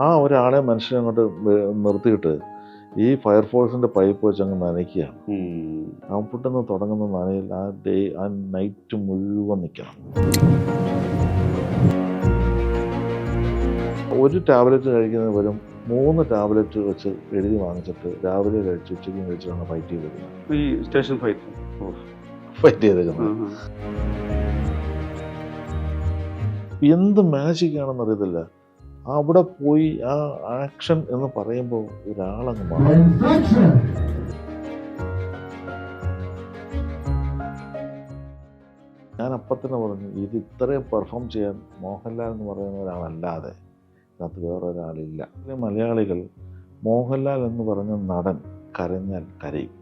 ആ ഒരാളെ മനുഷ്യനെ അങ്ങോട്ട് നിർത്തിയിട്ട് ഈ ഫയർഫോഴ്സിൻ്റെ പൈപ്പ് വെച്ച് അങ്ങ് നനയ്ക്കുകയാണ്. അവിടുന്ന് തുടങ്ങുന്ന നനയിൽ ആ നൈറ്റ് മുഴുവൻ നിൽക്കണം. ഒരു ടാബ്ലറ്റ് കഴിക്കുന്നത് വരും 3 ടാബ്ലറ്റ് വെച്ച് എഴുതി വാങ്ങിച്ചിട്ട് രാവിലെ കഴിച്ച് ഉച്ചയ്ക്കും കഴിച്ചിട്ടാണ് ഫൈറ്റ് ചെയ്തിരുന്നത്. ഈ സ്റ്റേഷൻ ഫൈറ്റ് ചെയ്തേക്കുന്നത്. എന്ത് മാജിക് ആണെന്ന് അറിയത്തില്ല. അവിടെ പോയി ആ ആക്ഷൻ എന്ന് പറയുമ്പോൾ ഒരാളങ്ങ് മാറും. ഞാൻ അപ്പം തന്നെ പറഞ്ഞു, ഇത് ഇത്രയും പെർഫോം ചെയ്യാൻ മോഹൻലാൽ എന്ന് പറയുന്ന ഒരാളല്ലാതെ അതിനകത്ത് വേറൊരാളില്ല. മലയാളികൾ മോഹൻലാൽ എന്ന് പറഞ്ഞ നടൻ കരഞ്ഞാൽ കരയും.